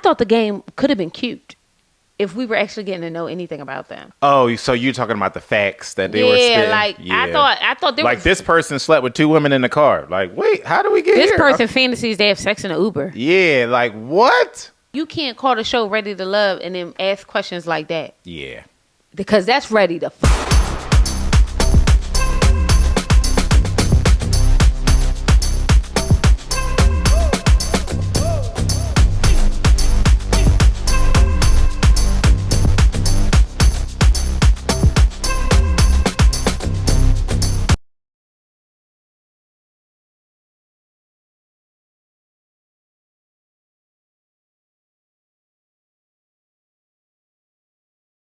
thought the game could have been cute if we were actually getting to know anything about them. Oh, so you're talking about the facts that they were spitting? I thought there was... this person slept with 2 women in the car. Like, wait, how do we get here? This person fantasies they have sex in an Uber. Yeah, like, what? You can't call the show Ready to Love and then ask questions like that. Yeah. Because that's ready to...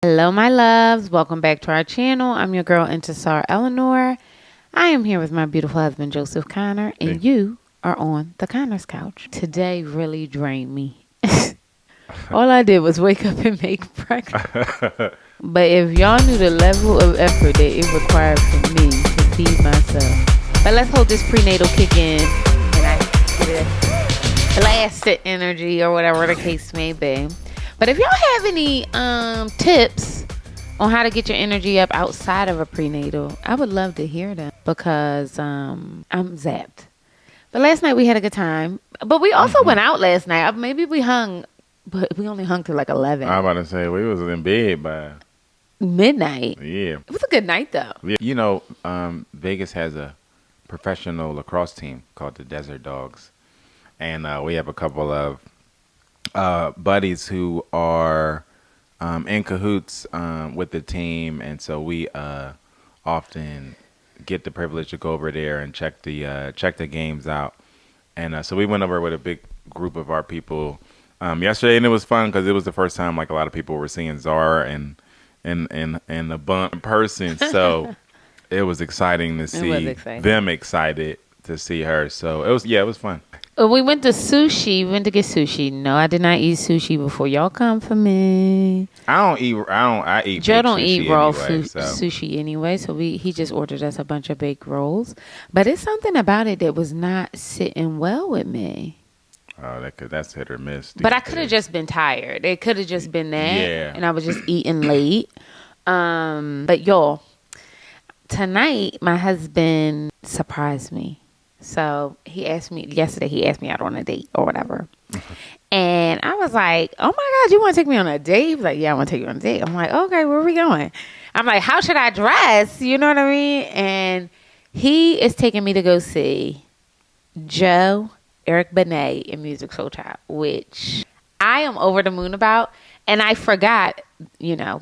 Hello, my loves. Welcome back to our channel. I'm your girl, Intisar Eleanor. I am here with my beautiful husband, Joseph Conner, and you are on the Conner's couch. Today really drained me. All I did was wake up and make breakfast. But if y'all knew the level of effort that it required for me to feed myself. But let's hold this prenatal kick in and I get a blasted energy or whatever the case may be. But if y'all have any tips on how to get your energy up outside of a prenatal, I would love to hear them because I'm zapped. But last night we had a good time. But we also went out last night. Maybe we hung, but we only hung till like 11. I'm about to say, we was in bed by midnight. Yeah. It was a good night, though. You know, Vegas has a professional lacrosse team called the Desert Dogs. And we have a couple of buddies who are in cahoots with the team, and so we often get the privilege to go over there and check the games out. And so we went over with a big group of our people yesterday, and it was fun because it was the first time like a lot of people were seeing Zar and the bump in person. So it was exciting to see them excited to see her. So it was fun. We went to sushi. We went to get sushi. No, I did not eat sushi before. Y'all come for me. I eat Joe don't eat raw anyway, sushi anyway, so he just ordered us a bunch of baked rolls. But it's something about it that was not sitting well with me. Oh, that's hit or miss. But I could have just been tired. It could have just been that. Yeah. And I was just eating late. But y'all, tonight my husband surprised me. So he asked me out on a date or whatever. And I was like, oh my God, you want to take me on a date? He was like, yeah, I want to take you on a date. I'm like, okay, where are we going? I'm like, how should I dress? You know what I mean? And he is taking me to go see Joe, Eric Benet in Music Soul Child, which I am over the moon about. And I forgot,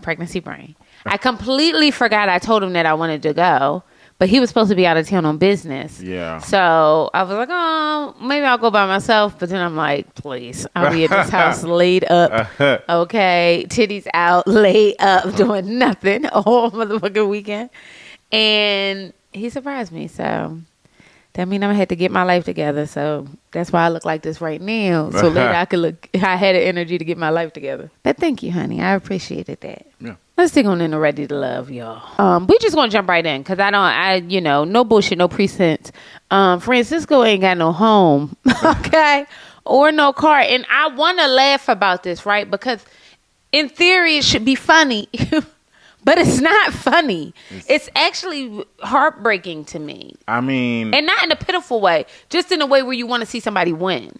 pregnancy brain. I completely forgot I told him that I wanted to go. But he was supposed to be out of town on business. Yeah. So I was like, oh, maybe I'll go by myself. But then I'm like, please, I'll be at this house laid up. Okay. Titties out, laid up, doing nothing all motherfucking weekend. And he surprised me. So that means I'm going to have to get my life together. So that's why I look like this right now. So later I had the energy to get my life together. But thank you, honey. I appreciated that. Yeah. Let's dig on into Ready to Love, y'all. We just gonna jump right in because no bullshit, no pretense. Francisco ain't got no home, okay, or no car, and I want to laugh about this, right? Because in theory it should be funny, but it's not funny. It's actually heartbreaking to me. I mean, and not in a pitiful way, just in a way where you want to see somebody win.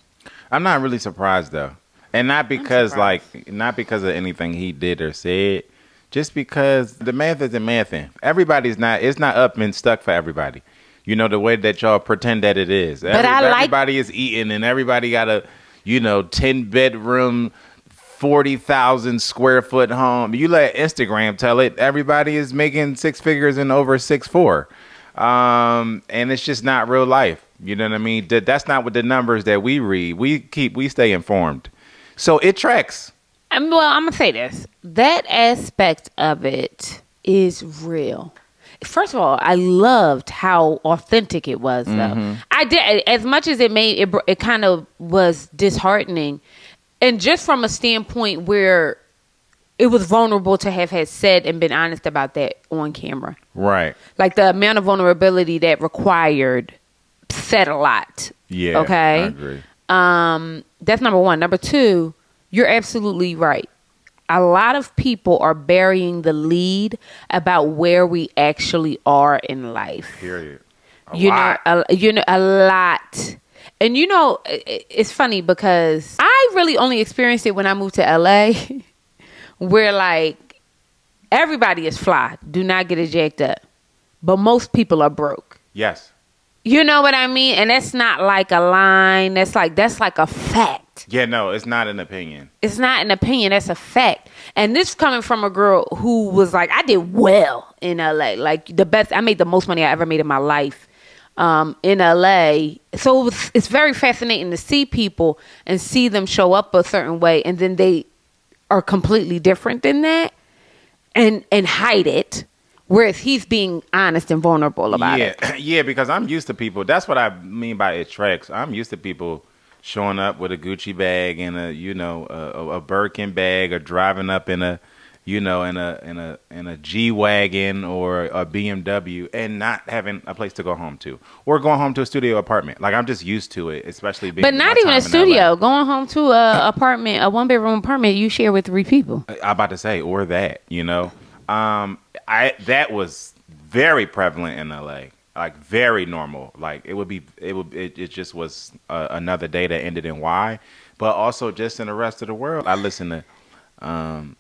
I'm not really surprised though, and not because of anything he did or said. Just because the math isn't mathing. It's not up and stuck for everybody. You know, the way that y'all pretend that it is. But everybody is eating and everybody got a, 10 bedroom, 40,000 square foot home. You let Instagram tell it. Everybody is making 6 figures and over 6'4". And it's just not real life. You know what I mean? That's not what the numbers that we read. We stay informed. So it tracks. Well, I'm going to say this. That aspect of it is real. First of all, I loved how authentic it was, though. Mm-hmm. I did. As much as it kind of was disheartening. And just from a standpoint where it was vulnerable to have had said and been honest about that on camera. Right. Like the amount of vulnerability that required said a lot. Yeah. Okay. I agree. That's number one. Number two, You're absolutely right. A lot of people are burying the lead about where we actually are in life. Period. A lot. And it's funny because I really only experienced it when I moved to LA, where like everybody is fly. Do not get it jacked up. But most people are broke. Yes. You know what I mean? And that's not like a line. That's like a fact. Yeah, no, it's not an opinion. It's not an opinion. That's a fact. And this is coming from a girl who was like, I did well in LA. Like the best. I made the most money I ever made in my life in LA. So it's very fascinating to see people and see them show up a certain way. And then they are completely different than that and hide it. Whereas he's being honest and vulnerable about it. Yeah, because I'm used to people. That's what I mean by it tracks. I'm used to people showing up with a Gucci bag and a Birkin bag, or driving up in a G-Wagon or a BMW, and not having a place to go home to, or going home to a studio apartment. Like, I'm just used to it, especially being. But not even a studio. Going home to a apartment, a 1-bedroom apartment you share with 3 people. I'm about to say, or that, that was very prevalent in LA, like very normal. Like it just was another day that ended in Y. But also just in the rest of the world, I listen to Uncle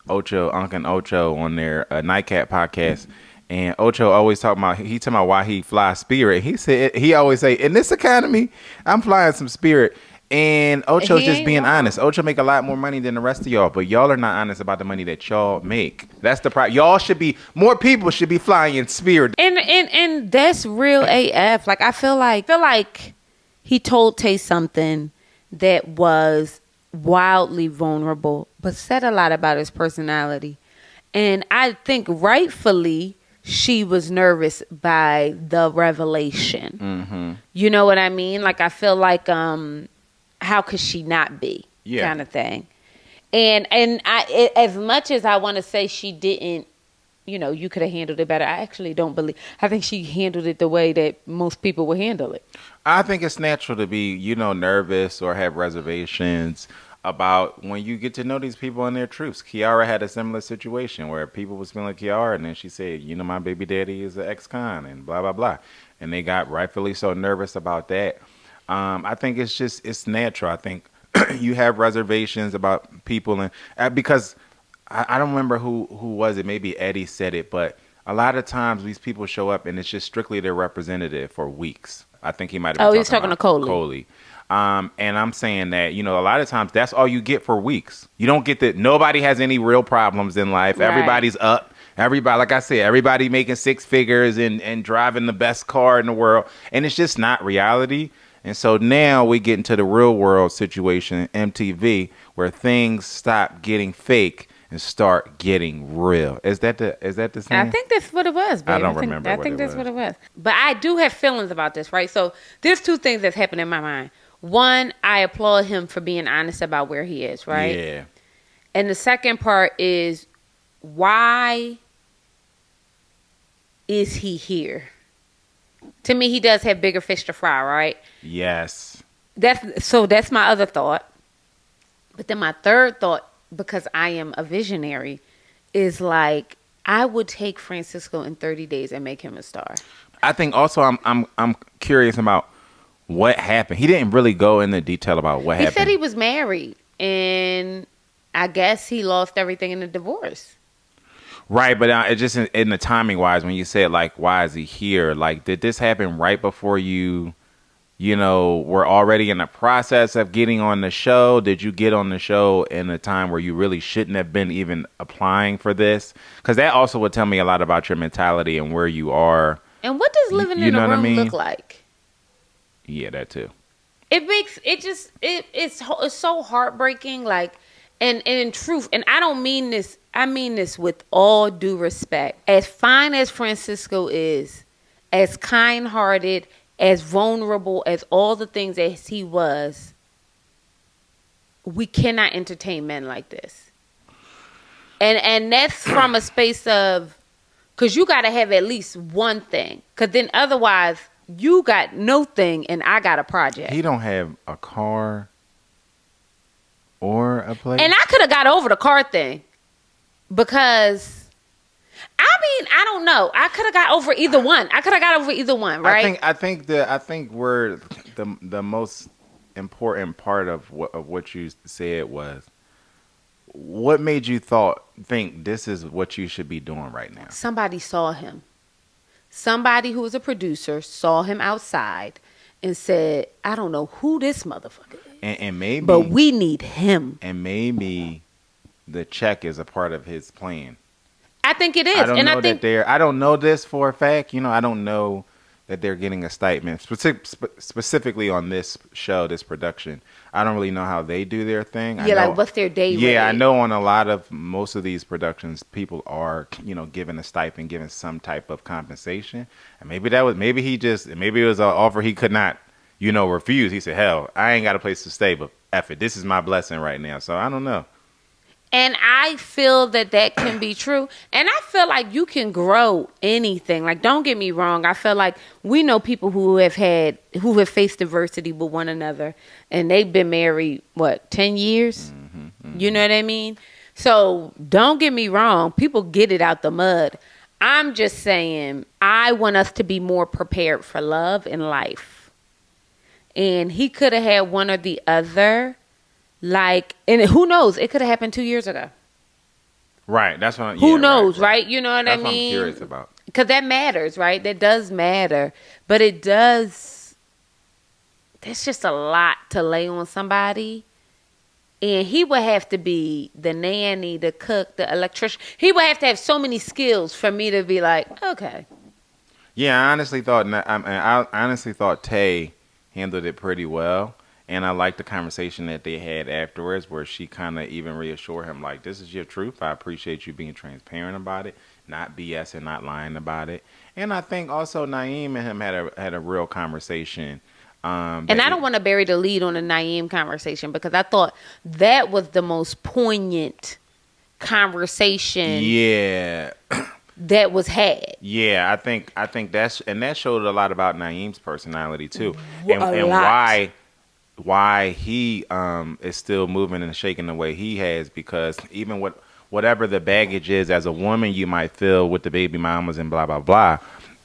Ocho on their Nightcap podcast, and Ocho always talking about why he flies Spirit. He always say, in this economy, I'm flying some Spirit. And Ocho's just being honest. Ocho make a lot more money than the rest of y'all, but y'all are not honest about the money that y'all make. That's the problem. More people should be flying in Spirit. And that's real AF. Like, I feel like he told Tay something that was wildly vulnerable, but said a lot about his personality. And I think rightfully she was nervous by the revelation. Mm-hmm. You know what I mean? Like, I feel like how could she not be? Yeah. Kind of thing. And as much as I want to say she didn't, you could have handled it better, I actually don't believe. I think she handled it the way that most people would handle it. I think it's natural to be, nervous or have reservations about when you get to know these people and their truths. Kiara had a similar situation where people was feeling Kiara, and then she said, my baby daddy is an ex-con and blah, blah, blah. And they got rightfully so nervous about that. I think it's natural. I think you have reservations about people, and because I don't remember who was it. Maybe Eddie said it, but a lot of times these people show up and it's just strictly their representative for weeks. I think he might have been talking to Coley. And I'm saying that, a lot of times that's all you get for weeks. You don't get that. Nobody has any real problems in life. Right. Everybody's up. Everybody, like I said, everybody making 6 figures and driving the best car in the world. And it's just not reality. And so now we get into the real world situation, MTV, where things stop getting fake and start getting real. Is that the same? I think that's what it was, babe. I don't remember. I think that's what it was. But I do have feelings about this, right? So there's 2 things that's happened in my mind. One, I applaud him for being honest about where he is, right? Yeah. And the second part is, why is he here? To me, he does have bigger fish to fry, right? Yes. That's my other thought. But then my third thought, because I am a visionary, is like, I would take Francisco in 30 days and make him a star. I think also I'm curious about what happened. He didn't really go into detail about what happened. He said he was married, and I guess he lost everything in the divorce. Right, but it just in the timing wise, when you said like, why is he here? Like, did this happen right before you were already in the process of getting on the show? Did you get on the show in a time where you really shouldn't have been even applying for this? Because that also would tell me a lot about your mentality and where you are. And what does living in a room look like? Yeah, that too. It's so heartbreaking. Like, and in truth, and I don't mean this. I mean this with all due respect. As fine as Francisco is, as kind-hearted, as vulnerable as all the things that he was, we cannot entertain men like this. And that's from a space of, because you got to have at least one thing. Because then otherwise, you got no thing and I got a project. He don't have a car or a place. And I could have got over the car thing because, I mean, I don't know. I could have got over either one. Right? I think where the most important part of what you said was, what made you think this is what you should be doing right now? Somebody saw him. Somebody who was a producer saw him outside and said, I don't know who this motherfucker is. And maybe, but we need him. And maybe the check is a part of his plan. I think it is. I don't know this for a fact. I don't know that they're getting a stipend specifically on this show, this production. I don't really know how they do their thing. What's their day rate? Yeah, I know on most of these productions, people are, given a stipend, given some type of compensation. And maybe it was an offer he could not, refuse. He said, hell, I ain't got a place to stay, but F it. This is my blessing right now. So I don't know. And I feel that can be true. And I feel like you can grow anything. Like, don't get me wrong. I feel like we know people who have faced adversity with one another. And they've been married, 10 years? Mm-hmm. You know what I mean? So don't get me wrong. People get it out the mud. I'm just saying, I want us to be more prepared for love and life. And he could have had one or the other. And who knows? It could have happened 2 years ago. Right. That's what. Who knows? Right. You know what I mean? That's what I'm curious about. Because that matters, right? That does matter. But it does. There's just a lot to lay on somebody, and he would have to be the nanny, the cook, the electrician. He would have to have so many skills for me to be like, okay. Yeah, I honestly thought Tay handled it pretty well. And I liked the conversation that they had afterwards where she kind of even reassured him, like, this is your truth. I appreciate you being transparent about it, not BS and not lying about it. And I think also Naeem and him had a real conversation. And I don't want to bury the lead on the Naeem conversation because I thought that was the most poignant conversation. Yeah. That was had. Yeah, I think that showed a lot about Naeem's personality too. And why he is still moving and shaking the way he has, because even whatever the baggage is as a woman you might feel with the baby mamas and blah blah blah,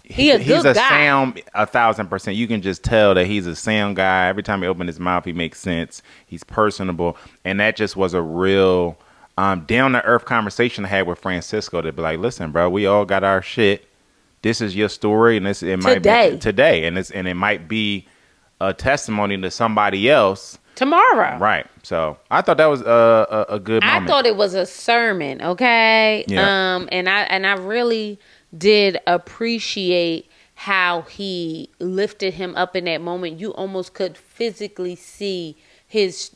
he's a guy. Sound 1,000%. You can just tell that he's a sound guy. Every time he opens his mouth, he makes sense. He's personable, and that just was a real down to earth conversation I had with Francisco to be like, listen, bro, we all got our shit. This is your story, and might be today, and it might be a testimony to somebody else tomorrow. Right. So I thought that was a good moment. I thought it was a sermon. Okay. Yeah. And I really did appreciate how he lifted him up in that moment. You almost could physically see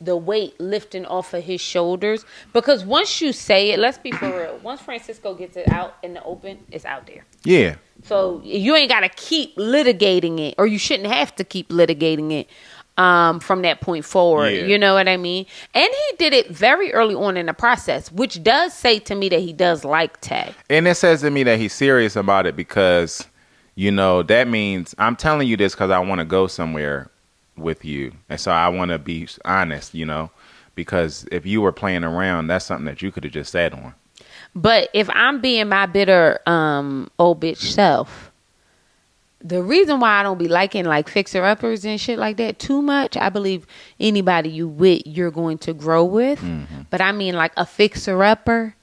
the weight lifting off of his shoulders, because once you say it, let's be for real, once Francisco gets it out in the open, it's out there. Yeah. So you ain't got to keep litigating it, or you shouldn't have to keep litigating it from that point forward. Yeah. You know what I mean? And he did it very early on in the process, which does say to me that he does like Tay. And it says to me that he's serious about it because, that means I'm telling you this because I want to go somewhere with you. And so I want to be honest, because if you were playing around, that's something that you could have just sat on. But if I'm being my bitter old bitch self, the reason why I don't be liking like fixer-uppers and shit like that too much, I believe anybody you're going to grow with. Mm-hmm. But I mean like a fixer-upper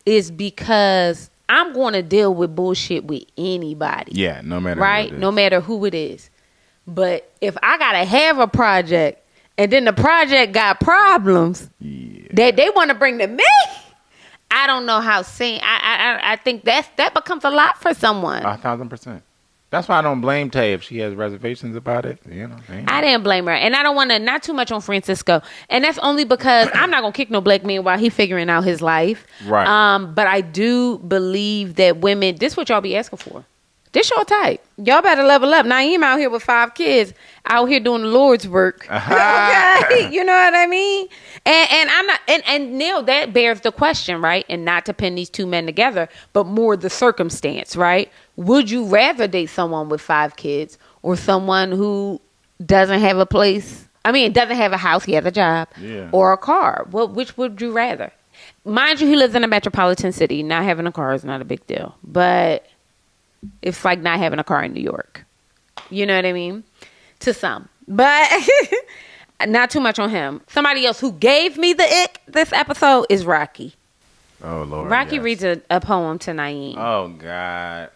is because I'm going to deal with bullshit with anybody. Yeah, no matter right? No matter who it is. But if I got to have a project and then the project got problems that they want to bring to me, I don't know how soon. I think that becomes a lot for someone. 1,000%. That's why I don't blame Tay if she has reservations about it. I didn't blame her. And I don't want to, not too much on Francisco. And that's only because I'm not going to kick no black man while he figuring out his life. Right. But I do believe that women, this is what y'all be asking for. This your type. Y'all better level up. Naeem out here with 5 kids, out here doing the Lord's work. Okay, you know what I mean? And I'm not. And Neil, that bears the question, right? And not to pin these two men together, but more the circumstance, right? Would you rather date someone with 5 kids or someone who doesn't have a place I mean, doesn't have a house. He has a job. Yeah. Or a car. Which would you rather? Mind you, he lives in a metropolitan city. Not having a car is not a big deal. But it's like not having a car in New York. You know what I mean? To some. But not too much on him. Somebody else who gave me the ick this episode is Rocky. Oh, Lord. Rocky yes. reads a poem to Naeem. Oh, God.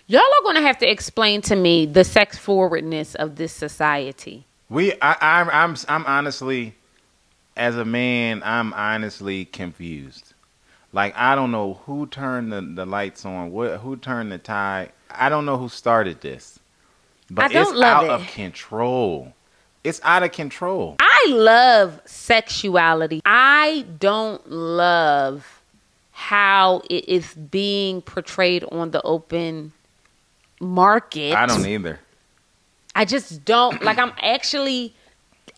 Y'all are going to have to explain to me the sex forwardness of this society. I'm honestly, as a man, I'm honestly confused. Like, I don't know who turned the lights on, who turned the tide. I don't know who started this. But it's out of control. It's out of control. I love sexuality. I don't love how it is being portrayed on the open market. I don't either. I just don't. Like, I'm actually...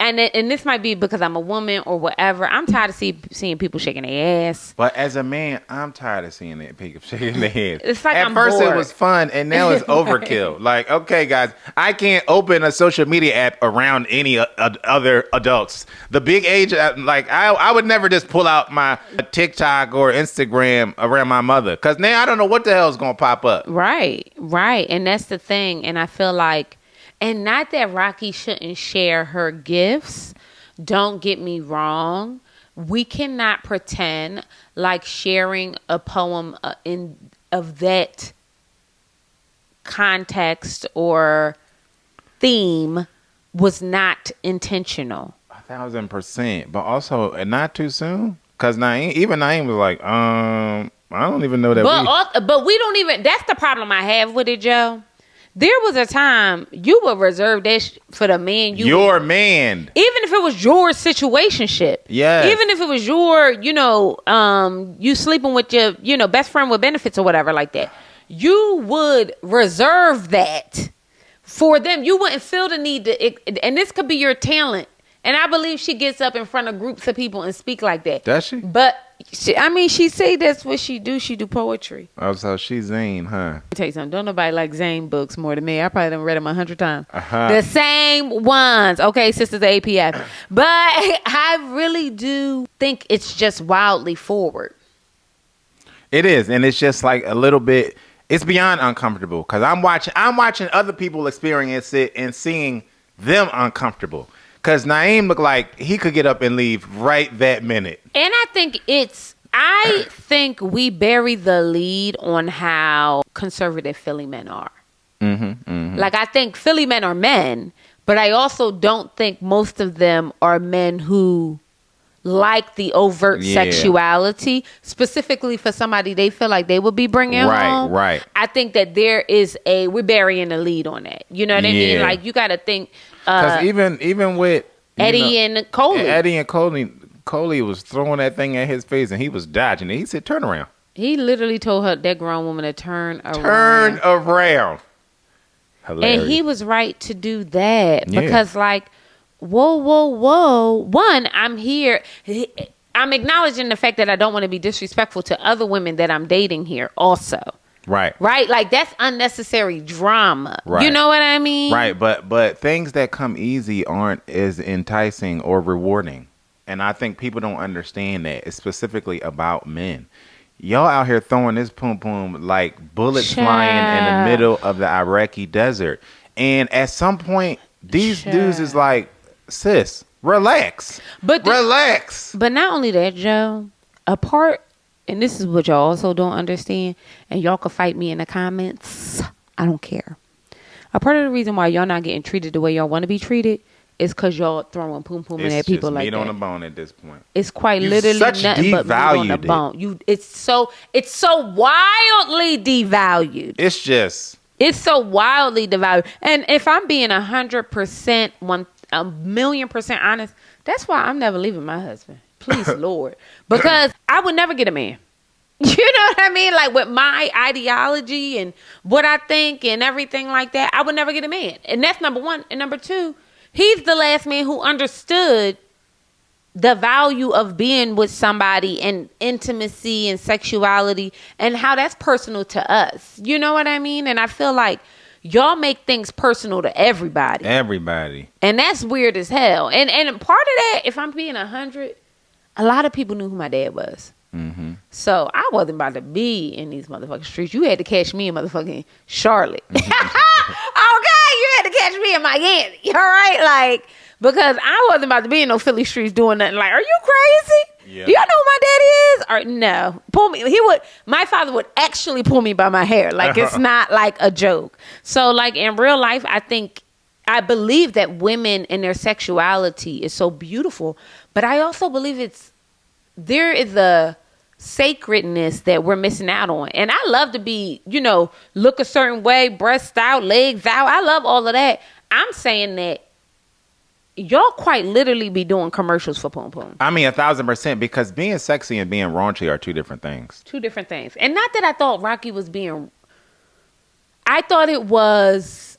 And this might be because I'm a woman or whatever. I'm tired of seeing people shaking their ass. But as a man, I'm tired of seeing that people shaking their head. It's like At first bored. It was fun, and now it's overkill. Like, okay, guys, I can't open a social media app around any other adults. The big age, like, I would never just pull out my TikTok or Instagram around my mother. Because now I don't know what the hell is going to pop up. Right. And that's the thing. And I feel like... And not that Rocky shouldn't share her gifts. Don't get me wrong. We cannot pretend like sharing a poem of that context or theme was not intentional. 1,000%. But also, not too soon. Because Naeem was like, I don't even know that. But we don't even... That's the problem I have with it, Joe. There was a time you would reserve that for the man. Your man. Even if it was your situationship. Yes. Even if it was your, you sleeping with your, best friend with benefits or whatever like that. You would reserve that for them. You wouldn't feel the need to, and this could be your talent. And I believe she gets up in front of groups of people and speak like that. Does she? But, she say that's what she do. She do poetry. Oh, so she's Zane, huh? Let me tell you something. Don't nobody like Zane books more than me. I probably done read them 100 times. Uh-huh. The same ones. Okay, Sisters of APF. But I really do think it's just wildly forward. It is. And it's just like a little bit, it's beyond uncomfortable. Because I'm watching other people experience it and seeing them uncomfortable. Because Naeem looked like he could get up and leave right that minute. And I think we bury the lead on how conservative Philly men are. Mm-hmm, mm-hmm. Like, I think Philly men are men, but I also don't think most of them are men who like the overt sexuality, specifically for somebody they feel like they would be bringing home. Right. I think that we're burying the lead on that. You know what I mean? Like, you got to think. Because even with Eddie and Coley was throwing that thing at his face and he was dodging it. He said, turn around. He literally told that grown woman to turn around. Turn around. Hilarious. And he was right to do that because, like, whoa. One, I'm here. I'm acknowledging the fact that I don't want to be disrespectful to other women that I'm dating here also. Right. Like, that's unnecessary drama. Right. You know what I mean? Right. But things that come easy aren't as enticing or rewarding. And I think people don't understand that. It's specifically about men. Y'all out here throwing this pum-pum like bullets flying in the middle of the Iraqi desert. And at some point, these dudes is like, sis, relax. Relax. But not only that, Joe, and this is what y'all also don't understand, and y'all can fight me in the comments. I don't care. A part of the reason why y'all not getting treated the way y'all want to be treated is because y'all throwing pum-pum at people like that. It's meat on the bone at this point. It's quite literally nothing but meat on the bone. It's so wildly devalued. It's so wildly devalued. And if I'm being 100%, 1,000,000% honest, that's why I'm never leaving my husband. Please, Lord. Because I would never get a man. You know what I mean? Like, with my ideology and what I think and everything like that, I would never get a man. And that's number one. And number two, he's the last man who understood the value of being with somebody and intimacy and sexuality and how that's personal to us. You know what I mean? And I feel like y'all make things personal to everybody. And that's weird as hell. And part of that, if I'm being 100, a lot of people knew who my dad was. Mm-hmm. So I wasn't about to be in these motherfucking streets. You had to catch me in motherfucking Charlotte. Okay, you had to catch me in Miami. All right, like, because I wasn't about to be in no Philly streets doing nothing. Like, are you crazy? Yeah. Do y'all know who my daddy is? Or no, pull me. My father would actually pull me by my hair. Like, it's not like a joke. So, like, in real life, I believe that women and their sexuality is so beautiful, but I also believe there is a sacredness that we're missing out on. And I love to be, look a certain way, breasts out, legs out. I love all of that. I'm saying that y'all quite literally be doing commercials for Poom Poom. I mean, 1,000%, because being sexy and being raunchy are two different things. Two different things. And not that I thought Rocky was I thought it was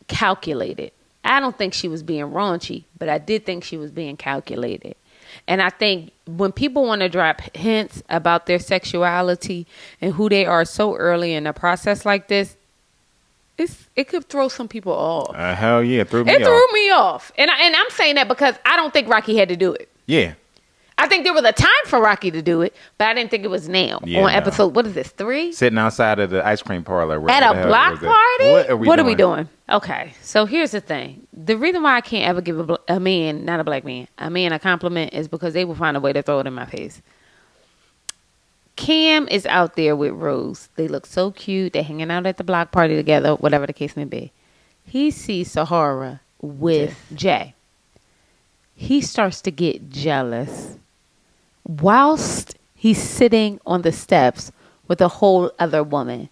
calculated. I don't think she was being raunchy, but I did think she was being calculated. And I think when people want to drop hints about their sexuality and who they are so early in the process like this, it could throw some people off. Hell yeah, it threw me off. And I'm saying that because I don't think Rocky had to do it. Yeah. I think there was a time for Rocky to do it, but I didn't think it was now. On episode, what is this, 3? Sitting outside of the ice cream parlor. At a block party? What are we doing? Okay, so here's the thing. The reason why I can't ever give a man, not a black man, a compliment is because they will find a way to throw it in my face. Cam is out there with Rose. They look so cute. They're hanging out at the block party together, whatever the case may be. He sees Sahara with Jay. He starts to get jealous whilst he's sitting on the steps with a whole other woman.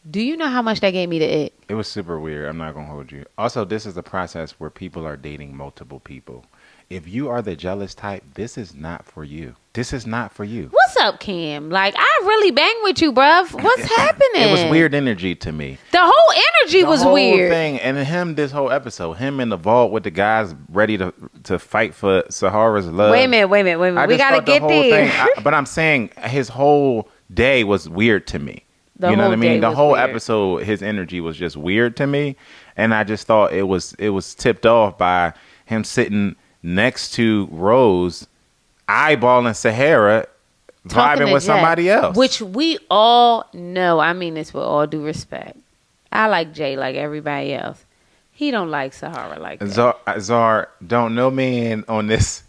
Do you know how much that gave me the ick? It was super weird. I'm not going to hold you. Also, this is a process where people are dating multiple people. If you are the jealous type, this is not for you. This is not for you. What's up, Cam? Like, I really bang with you, bruv. What's happening? It was weird energy to me. The whole energy was weird. The whole thing. And him, this whole episode, him in the vault with the guys ready to fight for Sahara's love. Wait a minute. We got to get there. But I'm saying his whole day was weird to me. You know what I mean? The whole episode, his energy was just weird to me. And I just thought it was tipped off by him sitting next to Rose, eyeballing Sahara, vibing with somebody else. Which we all know. I mean this with all due respect. I like Jay like everybody else. He don't like Sahara like that. Zar, don't no man on this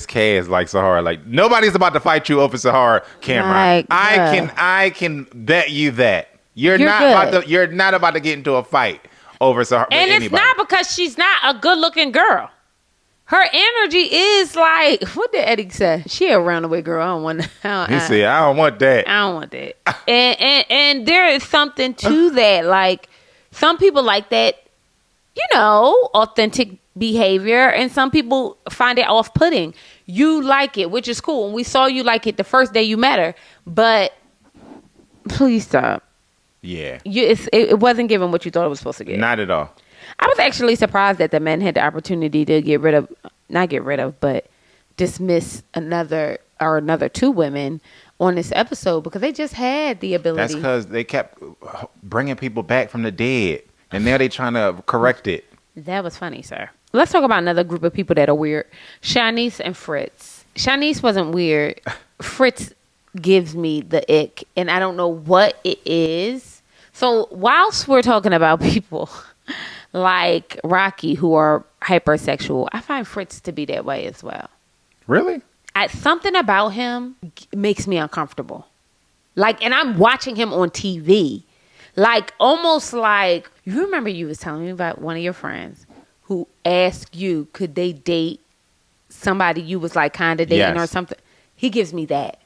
cast like Sahara. Like, nobody's about to fight you over Sahara, Cameron. I can bet you that. You're not about to get into a fight over Sahara. And it's not because she's not a good looking girl. Her energy is like, what did Eddie say? She a runaway girl. I don't want that. He said, I don't want that. I don't want that. and there is something to that. Like, some people like that, authentic behavior, and some people find it off-putting. You like it, which is cool. And we saw you like it the first day you met her. But please stop. Yeah. It wasn't given what you thought it was supposed to get. Not at all. I was actually surprised that the men had the opportunity to but dismiss another 2 women on this episode because they just had the ability. That's because they kept bringing people back from the dead, and now they're trying to correct it. That was funny, sir. Let's talk about another group of people that are weird. Shanice and Fritz. Shanice wasn't weird. Fritz gives me the ick, and I don't know what it is. So whilst we're talking about people like Rocky who are hypersexual, I find Fritz to be that way as well. Really? Something about him makes me uncomfortable. Like, and I'm watching him on TV. Like, almost like, you remember you was telling me about one of your friends who asked you, could they date somebody you was like kind of dating or something? He gives me that.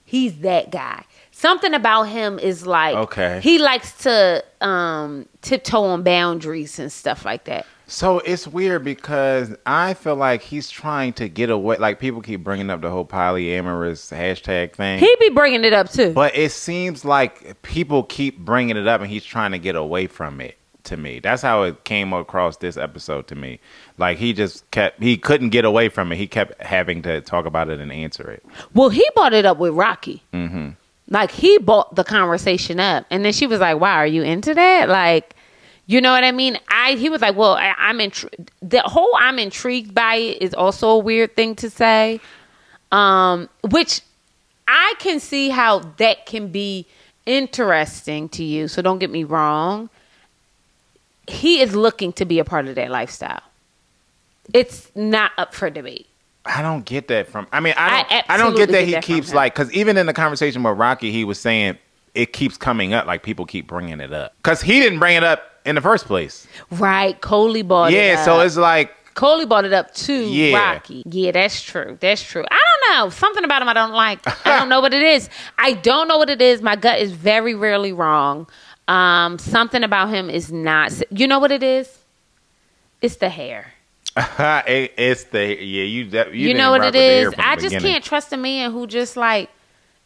He's that guy. Something about him is like, okay, he likes to tiptoe on boundaries and stuff like that. So it's weird because I feel like he's trying to get away. Like, people keep bringing up the whole polyamorous hashtag thing. He be bringing it up too. But it seems like people keep bringing it up and he's trying to get away from it to me. That's how it came across this episode to me. Like, he couldn't get away from it. He kept having to talk about it and answer it. Well, he brought it up with Rocky. Mm-hmm. Like, he brought the conversation up. And then she was like, wow, are you into that? Like, You know what I mean? He was like, well, I'm the whole I'm intrigued by it is also a weird thing to say, which I can see how that can be interesting to you. So don't get me wrong. He is looking to be a part of that lifestyle. It's not up for debate. I don't get that from. I mean, I don't get that he keeps like, because even in the conversation with Rocky, he was saying it keeps coming up, like people keep bringing it up because he didn't bring it up in the first place. Right, Coley bought it up. Yeah, so it's like Coley brought it up to Rocky. Yeah, that's true. That's true. I don't know. Something about him I don't like. I don't know what it is. I don't know what it is. My gut is very rarely wrong. Something about him is not. You know what it is? It's the hair. It's the you know what it is. I just can't trust a man who just like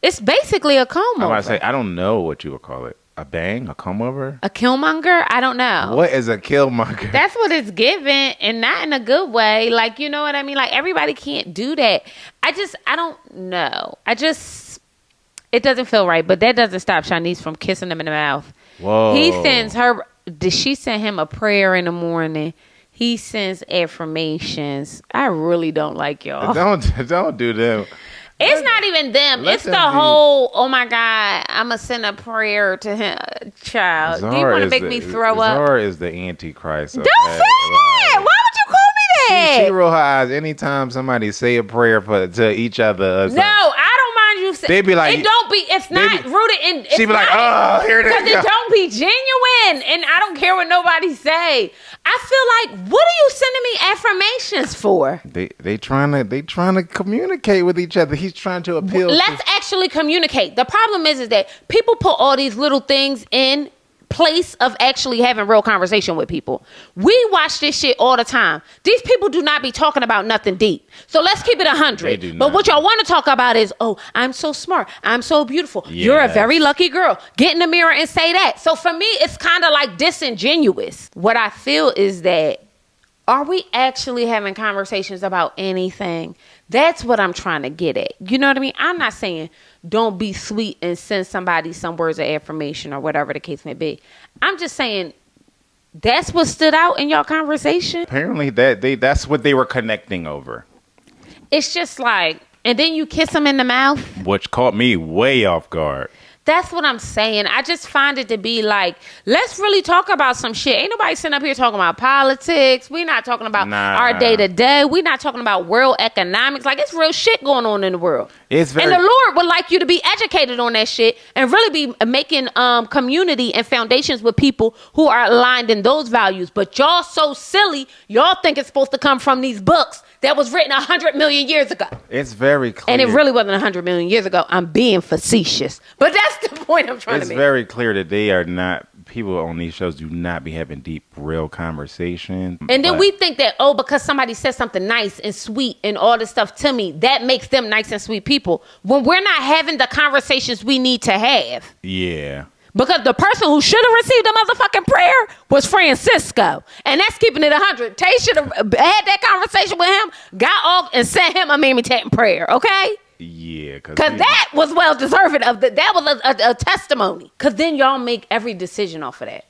it's basically a comb over. I'm about to say I don't know what you would call it. A bang, a comb over, a killmonger. I don't know. What is a killmonger? That's what it's given, and not in a good way. Like, you know what I mean? Like, everybody can't do that. I don't know. It doesn't feel right. But that doesn't stop Shanice from kissing him in the mouth. Whoa. He sends her. Did she send him a prayer in the morning? He sends affirmations. I really don't like y'all. Don't do them. It's not even them. It's the whole, oh my God, I'm going to send a prayer to him. Child, do you want to make me throw up? Zar is the Antichrist. Okay? Don't say that. Why would you call me that? She roll her eyes anytime somebody say a prayer to each other. No, I don't mind you saying. They be like, it's not rooted in. She be like, oh, here it is. Because it don't be genuine. And I don't care what nobody say. I feel like, what are you sending me affirmations for? They trying to communicate with each other. He's trying to appeal. Let's actually communicate. The problem is that people put all these little things in place of actually having real conversation with people. We watch this shit all the time. These people do not be talking about nothing deep. So let's keep it 100. But what y'all want to talk about is, oh, I'm so smart. I'm so beautiful. Yes. You're a very lucky girl. Get in the mirror and say that. So for me, it's kind of like disingenuous. What I feel is that, are we actually having conversations about anything? That's what I'm trying to get at. You know what I mean? I'm not saying don't be sweet and send somebody some words of affirmation or whatever the case may be. I'm just saying that's what stood out in your conversation. Apparently that's what they were connecting over. It's just like, and then you kiss them in the mouth. Which caught me way off guard. That's what I'm saying. I just find it to be like, let's really talk about some shit. Ain't nobody sitting up here talking about politics. We're not talking about our day-to-day. We're not talking about world economics. Like, it's real shit going on in the world. And the Lord would like you to be educated on that shit and really be making community and foundations with people who are aligned in those values. But y'all so silly. Y'all think it's supposed to come from these books that was written 100 million years ago. It's very clear. And it really wasn't 100 million years ago. I'm being facetious. But that's the point I'm trying to make. It's very clear that they are not, people on these shows do not be having deep, real conversation. And then we think that, because somebody says something nice and sweet and all this stuff to me, that makes them nice and sweet people. When we're not having the conversations we need to have. Yeah. Because the person who should have received a motherfucking prayer was Francisco. And that's keeping it 100. Tay should have had that conversation with him, got off, and sent him a Mammy Tat prayer, okay? Yeah. Because that was well deserving of that was a testimony. Because then y'all make every decision off of that.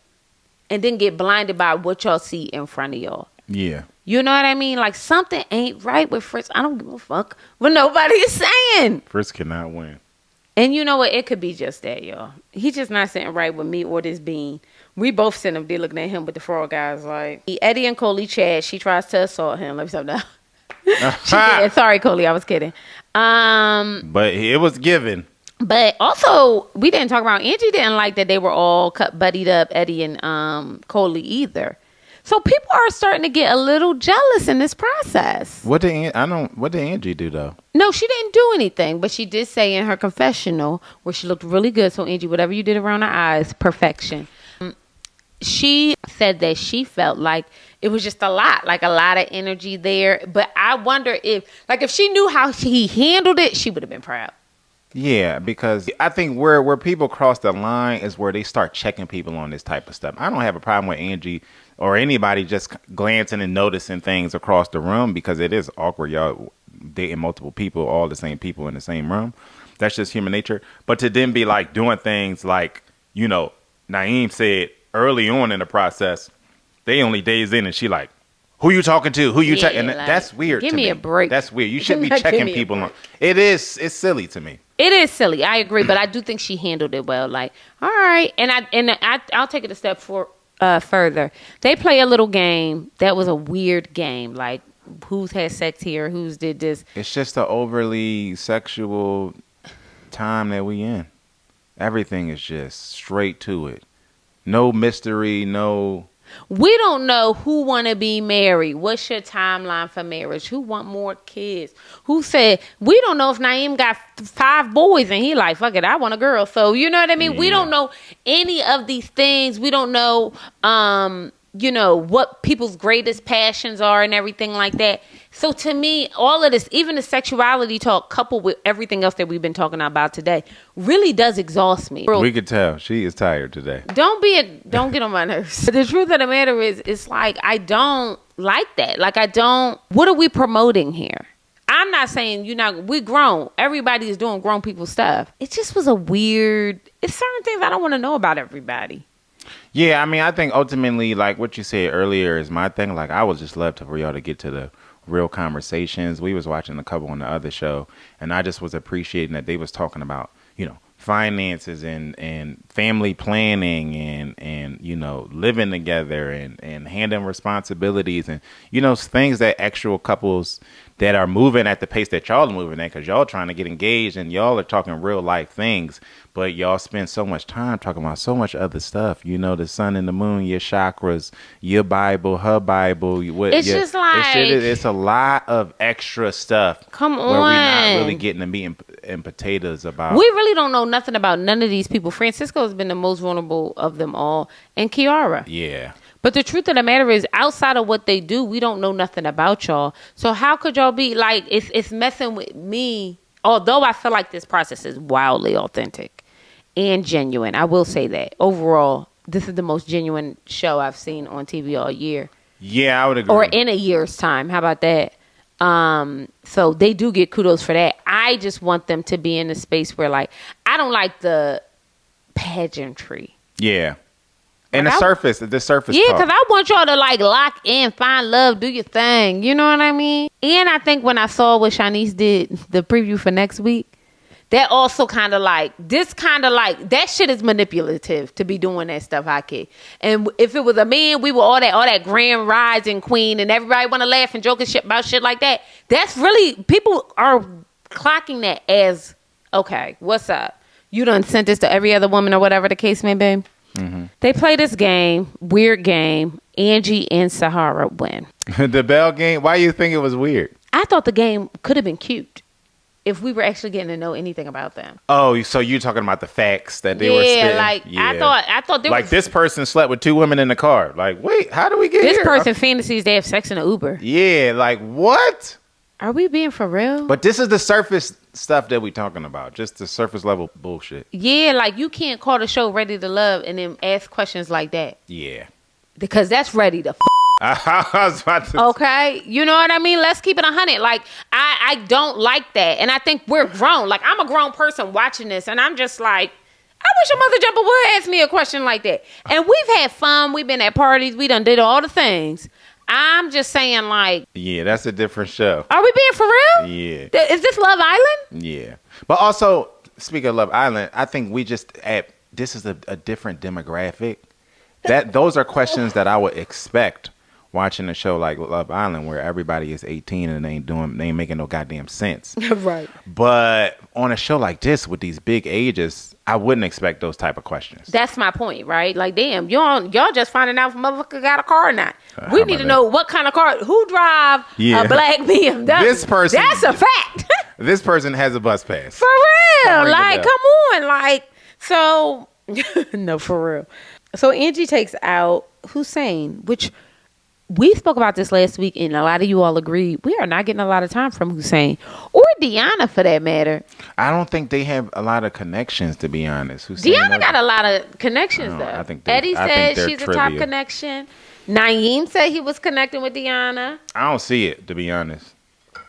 And then get blinded by what y'all see in front of y'all. Yeah. You know what I mean? Like, something ain't right with Fritz. I don't give a fuck what nobody is saying. Fritz cannot win. And you know what? It could be just that, y'all. He's just not sitting right with me or this bean. We both sitting up there looking at him with the frog guys like, Eddie and Coley chat. She tries to assault him. Let me stop now. She did. Sorry, Coley. I was kidding. But it was given. But also, we didn't talk about, Angie didn't like that they were all buddied up, Eddie and Coley either. So people are starting to get a little jealous in this process. What did Angie do though? No, she didn't do anything, but she did say in her confessional where she looked really good. So Angie, whatever you did around her eyes, perfection. She said that she felt like it was just a lot of energy there. But I wonder if she knew how he handled it, she would have been proud. Yeah, because I think where people cross the line is where they start checking people on this type of stuff. I don't have a problem with Angie or anybody just glancing and noticing things across the room because it is awkward, y'all dating multiple people, all the same people in the same room. That's just human nature. But to then be like doing things like, Naeem said, early on in the process, they only days in, and she like, who you talking to? Who you checking? Like, that's weird. Give to me a break. That's weird. You shouldn't be checking people on. It's silly to me. It is silly. I agree, but I do think she handled it well. Like, all right, and I'll take it a step further. They play a little game that was a weird game, like who's had sex here, who's did this. It's just an overly sexual time that we in. Everything is just straight to it. No mystery, no. We don't know who want to be married. What's your timeline for marriage? Who want more kids? Who said, we don't know if Naeem got 5 boys and he like, fuck it, I want a girl. So, you know what I mean? Yeah. We don't know any of these things. We don't know, what people's greatest passions are and everything like that. So to me, all of this, even the sexuality talk coupled with everything else that we've been talking about today, really does exhaust me. We could tell she is tired today. Don't get on my nerves. The truth of the matter is, it's like, I don't like that. Like, what are we promoting here? I'm not saying we're grown. Everybody is doing grown people stuff. It just was it's certain things I don't want to know about everybody. Yeah, I mean, I think ultimately, like what you said earlier is my thing. Like, I would just love for y'all to get to the real conversations. We was watching a couple on the other show, and I just was appreciating that they was talking about, finances and family planning and living together and handling responsibilities and, things that actual couples that are moving at the pace that y'all are moving at, because y'all trying to get engaged and y'all are talking real life things, but y'all spend so much time talking about so much other stuff. The sun and the moon, your chakras, your Bible, her Bible. It's a lot of extra stuff. Come on. Where we're not really getting the meat and potatoes about. We really don't know nothing about none of these people. Francisco has been the most vulnerable of them all, and Kiara. Yeah. But the truth of the matter is, outside of what they do, we don't know nothing about y'all. So how could y'all be like, it's messing with me, although I feel like this process is wildly authentic and genuine. I will say that. Overall, this is the most genuine show I've seen on TV all year. Yeah, I would agree. Or in a year's time. How about that? So they do get kudos for that. I just want them to be in a space where, like, I don't like the pageantry. Yeah. And the surface. Yeah, because I want y'all to, like, lock in, find love, do your thing. You know what I mean? And I think when I saw what Shanice did, the preview for next week, that also kind of like, that shit is manipulative to be doing that stuff, Haki. And if it was a man, we were all that grand rising queen and everybody want to laugh and joke and shit about shit like that. That's really, people are clocking that as, okay, what's up? You done sent this to every other woman or whatever the case may be. Mm-hmm. They play this game, weird game. Angie and Sahara win. The bell game? Why do you think it was weird? I thought the game could have been cute if we were actually getting to know anything about them. Oh, so you're talking about the facts that they were spitting? I thought there was, this person slept with 2 women in the car. Like, wait, how do we get here? This person fantasies they have sex in an Uber. Yeah, like what? Are we being for real? But this is the surface stuff that we talking about. Just the surface level bullshit. Yeah, like you can't call the show Ready to Love and then ask questions like that. Yeah. Because that's ready to I was about to okay? You know what I mean? Let's keep it 100. Like, I don't like that. And I think we're grown. Like, I'm a grown person watching this, and I'm just like, I wish a mother jumper would ask me a question like that. And we've had fun. We've been at parties. We done did all the things. I'm just saying, like... Yeah, that's a different show. Are we being for real? Yeah. Is this Love Island? Yeah. But also, speaking of Love Island, I think we just... This is a different demographic. Those are questions that I would expect watching a show like Love Island, where everybody is 18 and they ain't making no goddamn sense. Right. But on a show like this with these big ages, I wouldn't expect those type of questions. That's my point, right? Like, damn, y'all just finding out if a motherfucker got a car or not. We need to know what kind of car, who drive a black BMW. This person, that's a fact. This person has a bus pass. For real. Like, come on. Like, so, no, for real. So Angie takes out Hussein, which... We spoke about this last week, and a lot of you all agreed. We are not getting a lot of time from Hussein or Deanna, for that matter. I don't think they have a lot of connections, to be honest. Deanna got a lot of connections, though. Eddie said she's a top connection. Naeem said he was connecting with Deanna. I don't see it, to be honest.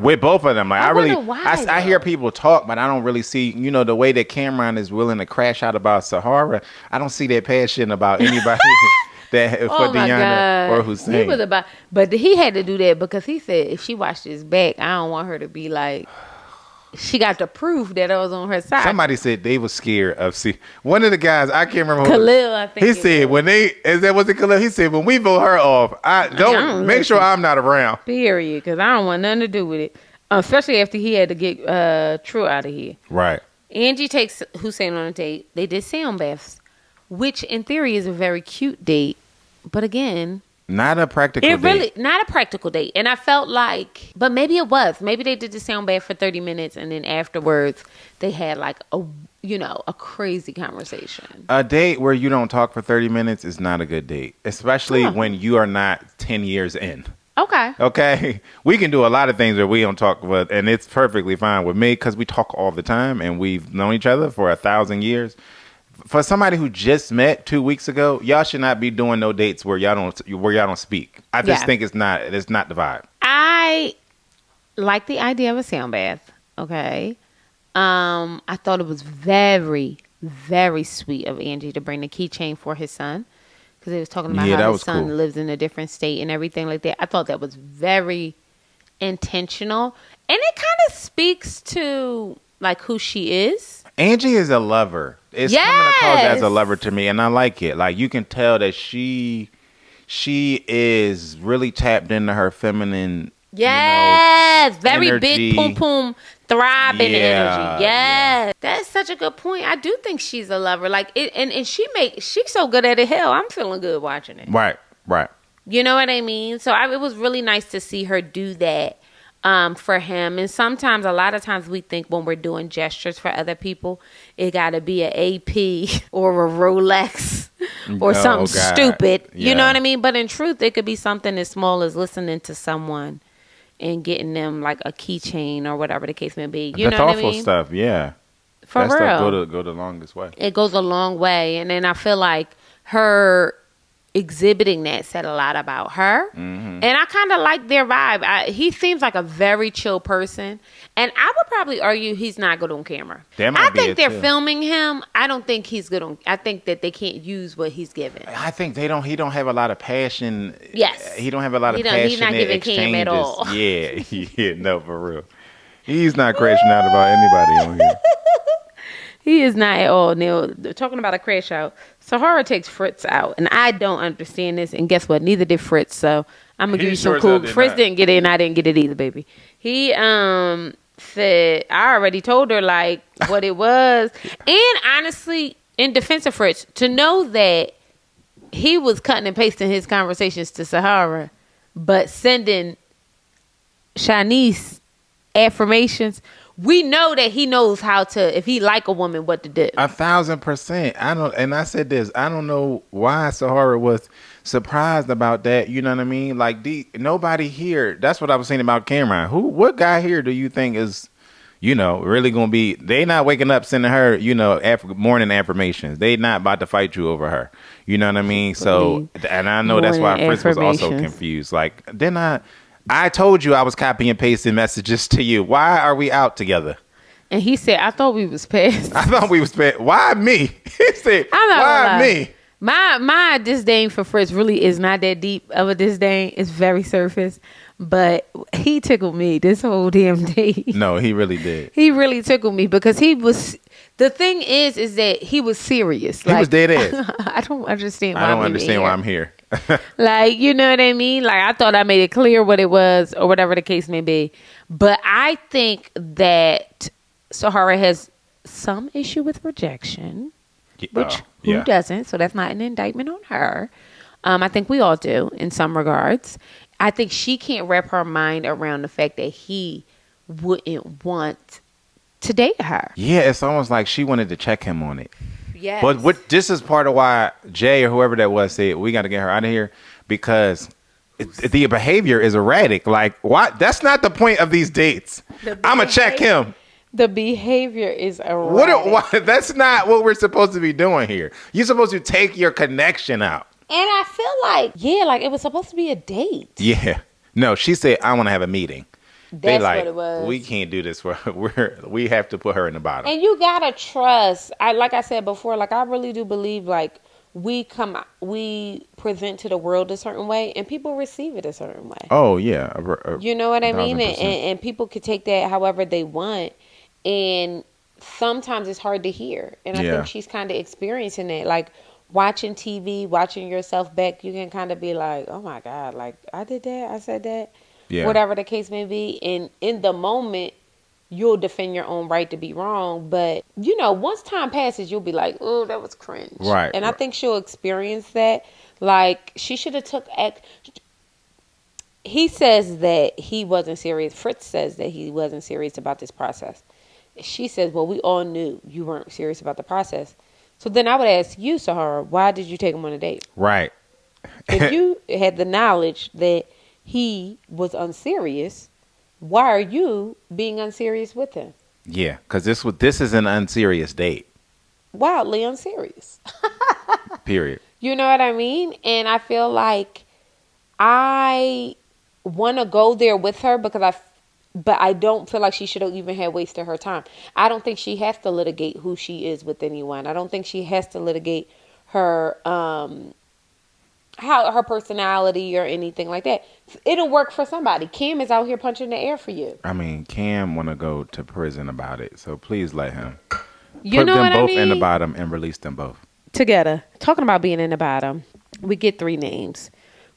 With both of them. Like I wonder why, I hear people talk, but I don't really see, the way that Cameron is willing to crash out about Sahara. I don't see that passion about anybody that for Deanna or Hussein. He was but he had to do that because he said if she watched his back, I don't want her to be like, she got the proof that I was on her side. Somebody said they was scared of one of the guys, I can't remember who. Khalil, I think. He said was it Khalil? He said when we vote her off, I don't make sure I'm not around. Period, because I don't want nothing to do with it. Especially after he had to get True out of here. Right. Angie takes Hussein on a date. They did sound baths, which in theory is a very cute date, but again, not a practical date. Really not a practical date. And I felt like, but maybe it was. Maybe they did the sound bath for 30 minutes and then afterwards they had like a crazy conversation. A date where you don't talk for 30 minutes is not a good date, especially when you are not 10 years in. Okay. We can do a lot of things that we don't talk with, and it's perfectly fine with me because we talk all the time and we've known each other for 1,000 years. For somebody who just met 2 weeks ago, y'all should not be doing no dates where y'all don't speak. I just think it's not the vibe. I like the idea of a sound bath. Okay. I thought it was very, very sweet of Angie to bring the keychain for his son. Because they was talking about how his son lives in a different state and everything like that. I thought that was very intentional. And it kind of speaks to, like, who she is. Angie is a lover. It's coming across as a lover to me, and I like it. Like, you can tell that she is really tapped into her feminine, very energy. Big poom poom throbbing energy. That's such a good point. I do think she's a lover. Like it, and she's so good at it. Hell, I'm feeling good watching it. Right. You know what I mean? So it was really nice to see her do that for him. And sometimes, a lot of times, we think when we're doing gestures for other people, it got to be an AP or a Rolex or something stupid. You know what I mean? But in truth, it could be something as small as listening to someone and getting them like a keychain or whatever the case may be. You know what I mean? The thoughtful stuff, yeah. For that real. Stuff go the longest way. It goes a long way. And then I feel like her exhibiting that said a lot about her. Mm-hmm. And I kind of like their vibe. He seems like a very chill person. And I would probably argue he's not good on camera. I think they're filming him. I don't think he's good on. I think that they can't use what he's given. I think he don't have a lot of passion. Yes. He don't have a lot of passionate He's not giving exchanges. Cam at all. Yeah, no, for real. He's not crashing out about anybody on here. He is not at all. Now, talking about a crash out, Sahara takes Fritz out, and I don't understand this. And guess what? Neither did Fritz. So I'm gonna give you some cool. Fritz didn't get it, and I didn't get it either, baby. He said I already told her like what it was, and honestly, in defense of Fritz, to know that he was cutting and pasting his conversations to Sahara, but sending Shanice affirmations. We know that he knows how to, if he like a woman, what to do. 1,000%. I said this. I don't know why Sahara was surprised about that. You know what I mean? Like nobody here. That's what I was saying about Cameron. What guy here do you think is, really gonna be? They not waking up sending her, morning affirmations. They not about to fight you over her. You know what I mean? So, and I know that's why Fritz was also confused. Like, I told you I was copy and pasting messages to you. Why are we out together? And he said, I thought we was past. Why me? He said, why me? My disdain for Fritz really is not that deep of a disdain. It's very surface. But he tickled me this whole damn day. No, he really did. He really tickled me because he was... The thing is that he was serious. He was dead ass. I don't understand why I'm here. Like, you know what I mean? Like, I thought I made it clear what it was or whatever the case may be. But I think that Sahara has some issue with rejection, which who doesn't? So that's not an indictment on her. I think we all do in some regards. I think she can't wrap her mind around the fact that he wouldn't want to date her. Yeah, it's almost like she wanted to check him on it. Yes. But this is part of why Jay or whoever that was said, we got to get her out of here because the behavior is erratic. Like, why? That's not the point of these dates. I'm going to check him. The behavior is erratic. That's not what we're supposed to be doing here. You're supposed to take your connection out. And I feel like, like it was supposed to be a date. Yeah. No, she said, I want to have a meeting. That's like, what it was. we can't do this. We have to put her in the bottom. And you gotta trust. Like I said before, like I really do believe like we present to the world a certain way and people receive it a certain way. Oh yeah, you know what I mean? 1,000%. And people could take that however they want, and sometimes it's hard to hear. And I think she's kind of experiencing it. Like watching TV, watching yourself back, you can kind of be like, oh my God, like I did that, I said that, whatever the case may be. And in the moment, you'll defend your own right to be wrong. But, you know, once time passes, you'll be like, oh, that was cringe. Right. And I think she'll experience that. Like, she should have took he says that he wasn't serious. Fritz says that he wasn't serious about this process. She says, well, we all knew you weren't serious about the process. So then I would ask you, Sahara, why did you take him on a date? Right. If you had the knowledge that he was unserious, why are you being unserious with him? Yeah, because this is an unserious date. Wildly unserious. Period. You know what I mean? And I feel like I want to go there with her but I don't feel like she should have even had wasted her time. I don't think she has to litigate who she is with anyone. I don't think she has to litigate her her personality or anything like that. It'll work for somebody. Cam is out here punching the air for you. I mean, Cam want to go to prison about it, so please let him. You know what I mean? Put them both in the bottom and release them both. Together. Talking about being in the bottom, we get 3 names.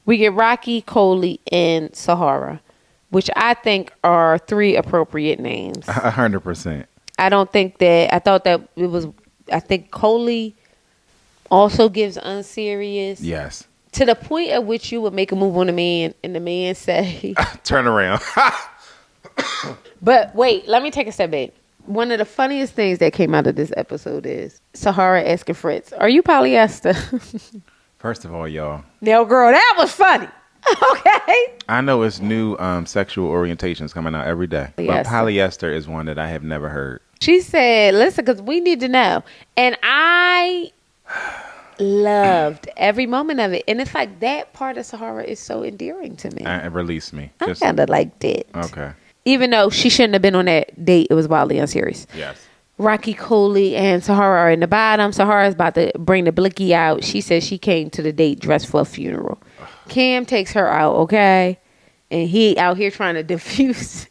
We get Rocky, Coley, and Sahara, which I think are 3 appropriate names. 100%. I don't think that, I think Coley also gives unserious. Yes. To the point at which you would make a move on a man and the man say, turn around. But wait, let me take a step back. One of the funniest things that came out of this episode is Sahara asking Fritz, are you polyester? First of all, y'all. Now, girl, that was funny. Okay. I know it's new sexual orientations coming out every day. Yes. But polyester is one that I have never heard. She said, listen, because we need to know. And I loved every moment of it. And it's like that part of Sahara is so endearing to me. It released me. I kind of liked it. Okay. Even though she shouldn't have been on that date, it was wildly unserious. Yes. Rocky, Coley, and Sahara are in the bottom. Sahara's about to bring the blicky out. She says she came to the date dressed for a funeral. Cam takes her out, okay? And he out here trying to defuse.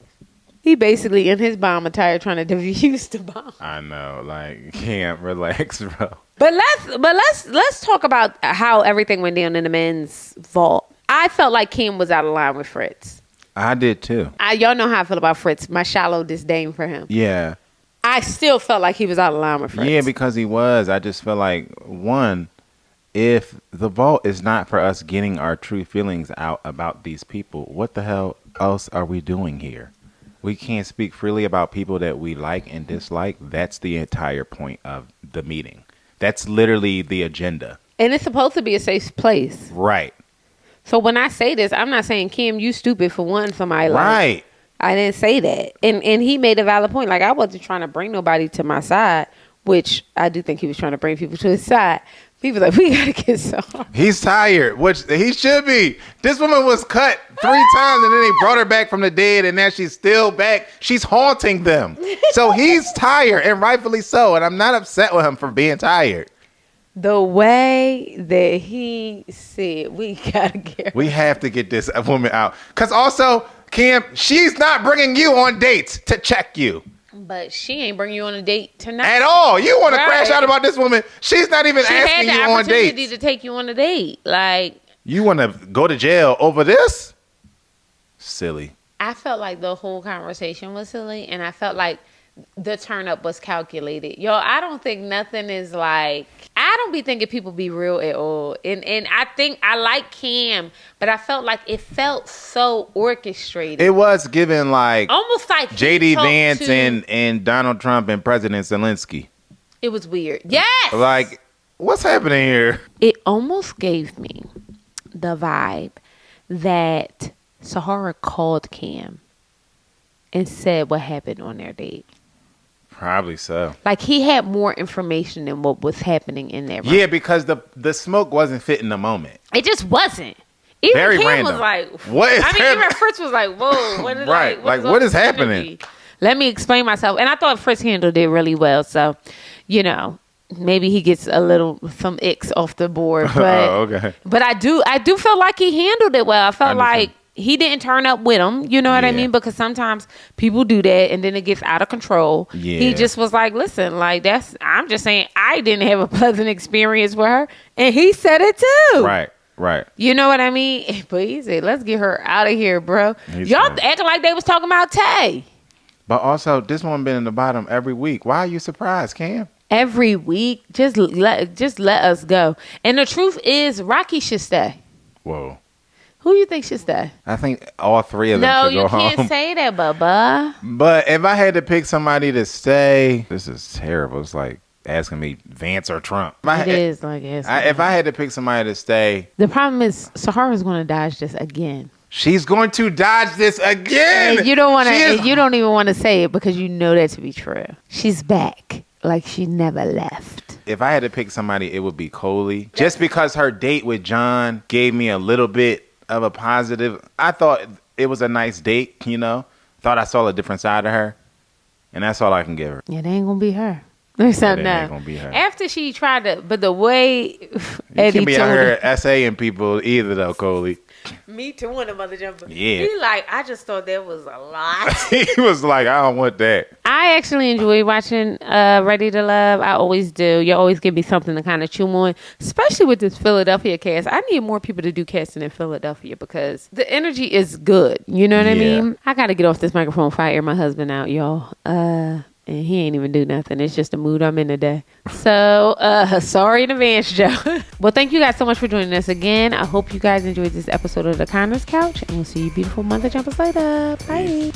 He basically in his bomb attire trying to defuse the bomb. I know, like, can't relax, bro. But let's talk about how everything went down in the men's vault. I felt like Cam was out of line with Fritz. I did too. Y'all know how I feel about Fritz. My shallow disdain for him. Yeah. I still felt like he was out of line with Fritz. Yeah, because he was. I just feel like, one, if the vault is not for us getting our true feelings out about these people, what the hell else are we doing here? We can't speak freely about people that we like and dislike. That's the entire point of the meeting. That's literally the agenda. And it's supposed to be a safe place. Right. So when I say this, I'm not saying, Kim, you stupid for wanting somebody like. Right. I didn't say that. And he made a valid point. Like, I wasn't trying to bring nobody to my side, which I do think he was trying to bring people to his side. People like, we got to get some. He's tired, which he should be. This woman was cut 3 times and then they brought her back from the dead and now she's still back. She's haunting them. So he's tired and rightfully so. And I'm not upset with him for being tired. The way that he said, we got to get. We have to get this woman out. Because also, Kim, she's not bringing you on dates to check you. But she ain't bringing you on a date tonight. At all. You want to crash out about this woman. She's not even asking you on dates. She had the opportunity to take you on a date. Like, you want to go to jail over this? Silly. I felt like the whole conversation was silly. And I felt like the turn up was calculated. Yo, I don't think nothing is like, I don't be thinking people be real at all. And I think I like Cam, but I felt like it felt so orchestrated. It was given like almost like JD Vance and Donald Trump and President Zelensky. It was weird. Yes. Like, what's happening here? It almost gave me the vibe that Sahara called Cam and said what happened on their date. Probably so. Like, he had more information than what was happening in there. Yeah, because the smoke wasn't fitting the moment. It just wasn't. Even Very Kim random. was like, What is even happening? Fritz was like, whoa, what is Right. like, What is all this happening? energy? Let me explain myself. And I thought Fritz handled it really well. So, you know, maybe he gets some icks off the board. But, okay. But I do feel like he handled it well. I felt Understand. like he didn't turn up with him. You know what I Yeah. mean? Because sometimes people do that and then it gets out of control. Yeah. He just was like, listen, like I'm just saying I didn't have a pleasant experience with her. And he said it too. Right. You know what I mean? But he said, let's get her out of here, bro. He Y'all said- acting like they was talking about Tay. But also, this one been in the bottom every week. Why are you surprised, Cam? Every week, just let us go. And the truth is, Rocky should stay. Whoa. Who you think should stay? I think all three of them No, should you go can't home. say that, Bubba. But if I had to pick somebody to stay, this is terrible. It's like asking me Vance or Trump. It is like If I had to pick somebody to stay, the problem is Sahara's going to dodge this again. she's going to dodge this again. And you don't want to. She is- You don't even want to say it because you know that to be true. She's back, like she never left. If I had to pick somebody, it would be Coley. Just because her date with John gave me a little bit of a positive. I thought it was a nice date, you know. Thought I saw a different side of her. And that's all I can give her. Yeah, they ain't gonna be her. There's Yeah, something they ain't now. gonna be her. After she tried to, but the way You Eddie can't be told out her, here essaying people either, though, Coley. me too, when the mother jumper. Yeah. He like, I just thought that was a lot. He was like, I don't want that. I actually enjoy watching Ready to Love. I always do. You always give me something to kind of chew on, especially with this Philadelphia cast. I need more people to do casting in Philadelphia because the energy is good. You know what I Yeah. mean? I got to get off this microphone before I air my husband out, y'all. And he ain't even do nothing. It's just the mood I'm in today. So, sorry in advance, Joe. Well, thank you guys so much for joining us again. I hope you guys enjoyed this episode of The Conner's Couch. And we'll see you beautiful mother jumpers later. Bye.